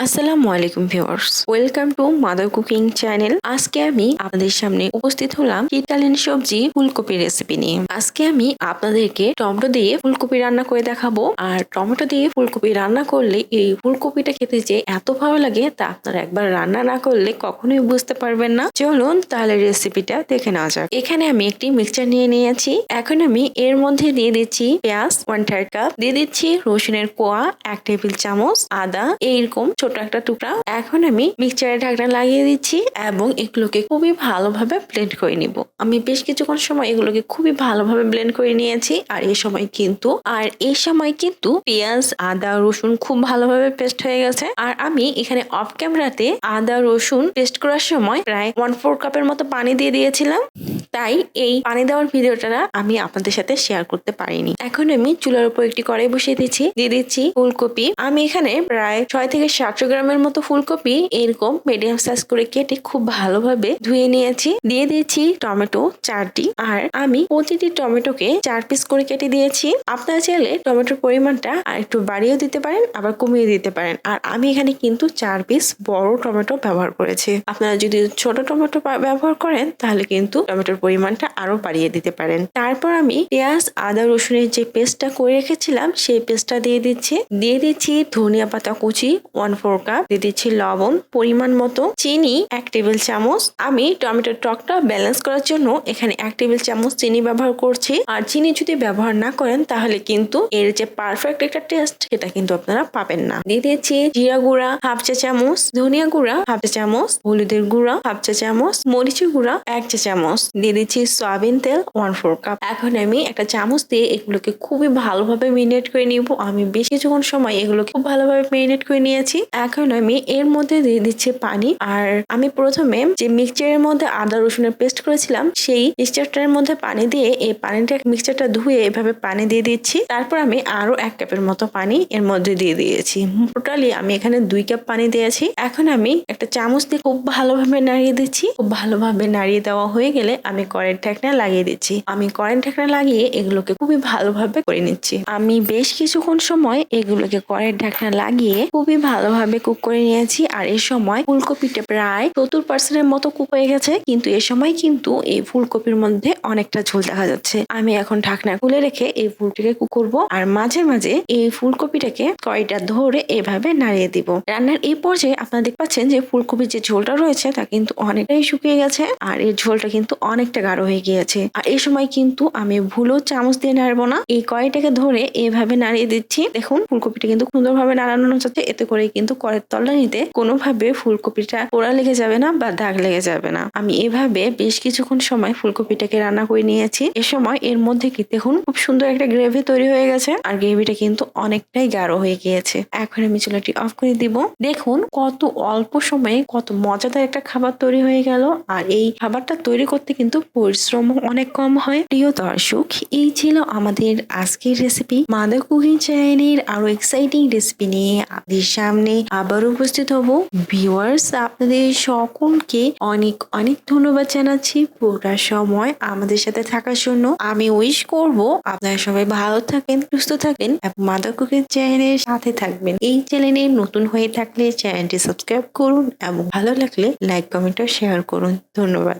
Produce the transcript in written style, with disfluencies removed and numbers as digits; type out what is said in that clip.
আসসালামু আলাইকুম viewers, welcome to mother cooking channel. আজকে আমি আপনাদের সামনে উপস্থিত হলাম শীতকালীন সবজি ফুলকপি রেসিপি নিয়ে। আজকে আমি আপনাদেরকে টমেটো দিয়ে ফুলকপি রান্না করে দেখাবো। আর টমেটো দিয়ে ফুলকপি রান্না করলে এই ফুলকপিটা খেতে যে এত ভালো লাগে তা আপনারা একবার রান্না না করলে কখনোই বুঝতে পারবেন না। চলুন তাহলে রেসিপিটা দেখে নেওয়া যাক। এখানে আমি একটি মিক্সচার নিয়ে নিয়েছি। এখন আমি এর মধ্যে দিয়ে দিচ্ছি পেঁয়াজ 1/3 কাপ, দিয়ে দিচ্ছি রসুনের কোয়া 1 টেবিল চামচ, আদা এইরকম ছোট একটা টুকরা। এখন আমি মিক্সচারের ঢাকনা লাগিয়ে দিচ্ছি এবং এগুলোকে খুবই ভালোভাবে ব্লেন্ড করে নিব। আমি বেশ কিছুক্ষণ সময় এগুলোকে খুবই ভালোভাবে ব্লেন্ড করে নিয়েছি। আর এই সময় কিন্তু পেঁয়াজ আদা রসুন খুব ভালোভাবে পেস্ট হয়ে গেছে। আর আমি এখানে অফ ক্যামেরাতে আদা রসুন পেস্ট করার সময় প্রায় 1/4 কাপের মতো পানি দিয়ে দিয়েছিলাম, তাই এই পানি দেওয়ার ভিডিওটা আমি আপনাদের সাথে শেয়ার করতে পারিনি। এখন আমি চুলার উপর একটি কড়াই বসিয়ে দিচ্ছি, দিয়ে দিচ্ছি ফুলকপি। আমি এখানে প্রায় 6 থেকে 700 গ্রামের মতো ফুলকপি এরকম মিডিয়াম সাইজ করে কেটে খুব ভালোভাবে ধুয়ে নিয়েছি। দিয়ে দিচ্ছি টমেটো 4টি, আর আমি প্রতিটি টমেটোকে 4 পিস করে কেটে দিয়েছি। আপনারা চাইলে টমেটোর পরিমাণটা আর একটু বাড়িয়েও দিতে পারেন, আবার কমিয়ে দিতে পারেন। আর আমি এখানে কিন্তু 4 পিস বড় টমেটো ব্যবহার করেছি। আপনারা যদি ছোট টমেটো ব্যবহার করেন তাহলে কিন্তু টমেটোর পরিমাণটা আরো বাড়িয়ে দিতে পারেন। তারপর আমি পেঁয়াজ আদা রসুনের যে পেস্টটা করে রেখেছিলাম সেই পেস্টটা দিয়ে দিচ্ছি ধনিয়া পাতা কুচি 1/4 কাপ, দিয়ে দিচ্ছি লবণ পরিমাণ মতো, চিনি 1 টেবিল চামচ। আমি টমেটোর টকটা ব্যালেন্স করার জন্য এখানে 1 টেবিল চামচ চিনি ব্যবহার করছি। আর চিনি যদি ব্যবহার না করেন তাহলে কিন্তু এর যে পারফেক্ট একটা টেস্ট সেটা কিন্তু আপনারা পাবেন না। দিয়ে দিচ্ছি জিরা গুঁড়া 1/2 চা চামচ, ধনিয়া গুঁড়া 1/2 চা চামচ, হলুদের গুঁড়া 1/2 চা চামচ, মরিচের গুঁড়া 1 চা চামচ, দিয়ে দিচ্ছি সয়াবিন তেল 1/4 কাপ। এখন আমি একটা চামচ দিয়ে এগুলোকে খুবই ভালোভাবে মেরিনেট করে নিব। আমি বেশ কিছুক্ষণ সময় এগুলোকে খুব ভালোভাবে মেরিনেট করে নিয়েছি। এখন আমি এর মধ্যে দিয়ে দিচ্ছি পানি। আর আমি প্রথমে যে মিক্সচারের মধ্যে আদা রসুনের পেস্ট করেছিলাম সেই মিক্সচারটার মধ্যে পানি দিয়ে এই পানিটা মিক্সচারটা ধুয়ে এভাবে পানি দিয়ে দিচ্ছি। তারপর আমি আরো 1 কাপের মতো পানি এর মধ্যে দিয়ে দিয়েছি। টোটালি আমি এখানে 2 কাপ পানি দিয়েছি। এখন আমি একটা চামচ দিয়ে খুব ভালোভাবে নাড়িয়ে দিচ্ছি। খুব ভালোভাবে নাড়িয়ে দেওয়া হয়ে গেলে আমি কড়াইয়ের ঢাকনা লাগিয়ে দিচ্ছি। আমি কড়াইয়ের ঢাকনা লাগিয়ে এগুলোকে খুবই ভালোভাবে করে নিচ্ছি। আমি বেশ কিছুক্ষণ সময় এগুলোকে কড়াইয়ের ঢাকনা লাগিয়ে খুবই ভালোভাবে কুক করে নিয়েছি। আর এই সময় ফুলকপিটা প্রায় 70% এর মতো কুক হয়ে গেছে, কিন্তু এই সময় কিন্তু এই ফুলকপির মধ্যে অনেকটা ঝোল দেখা যাচ্ছে। আমি এখন ঢাকনা খুলে রেখে এই ফুলটিকে কুক করবো। আর মাঝে মাঝে এই ফুলকপিটাকে কড়াইটা ধরে এভাবে নাড়িয়ে দিব। রান্নার এই পর্যায়ে আপনারা দেখতে পাচ্ছেন যে ফুলকপির যে ঝোলটা রয়েছে তা কিন্তু অনেকটাই শুকিয়ে গেছে, আর এর ঝোলটা কিন্তু অনেকটা গাঢ় হয়ে গিয়েছে। আর এই সময় কিন্তু আমি ভুলেও চামচ দিয়ে নাড়বো না, এই কড়াইটাকে ধরে এভাবে নাড়িয়ে দিচ্ছি। দেখুন ফুলকপিটা কিন্তু সুন্দরভাবে নাড়ানো যাচ্ছে, এতে করে কিন্তু কড়াইয়ের তলানিতে কোনোভাবে ফুলকপিটা পোড়া লেগে যাবে না বা দাগ লেগে যাবে না। আমি এভাবে বেশ কিছুক্ষণ সময় ফুলকপিটাকে রান্না করে নিয়েছি। এ সময় এর মধ্যে কি দেখুন খুব সুন্দর একটা গ্রেভি তৈরি হয়ে গেছে, আর গ্রেভিটা কিন্তু অনেকটাই গাঢ় হয়ে গিয়েছে। এখন আমি চুলাটি অফ করে দিব। দেখুন কত অল্প সময়ে কত মজাদার একটা খাবার তৈরি হয়ে গেল। আর এই খাবারটা তৈরি করতে কিন্তু পরিশ্রম অনেক কম হয়। প্রিয় দর্শক, এই ছিল আমাদের আজকের রেসিপি। মাদার কুকিং চ্যানেলের আরো এক্সাইটিং রেসিপি নিয়ে আপনাদের সামনে আবার উপস্থিত হব। ভিউয়ার্স, আপনাদের সকলকে অনেক অনেক ধন্যবাদ জানাচ্ছি পুরোটা সময় আমাদের সাথে থাকার জন্য। আমি উইশ করব আপনারা সবাই ভালো থাকেন, সুস্থ থাকেন এবং মাদার কুকিং চ্যানেলের সাথে থাকবেন। এই চ্যানেলে নতুন হয়ে থাকলে চ্যানেলটি সাবস্ক্রাইব করুন এবং ভালো লাগলে লাইক কমেন্ট ও শেয়ার করুন। ধন্যবাদ।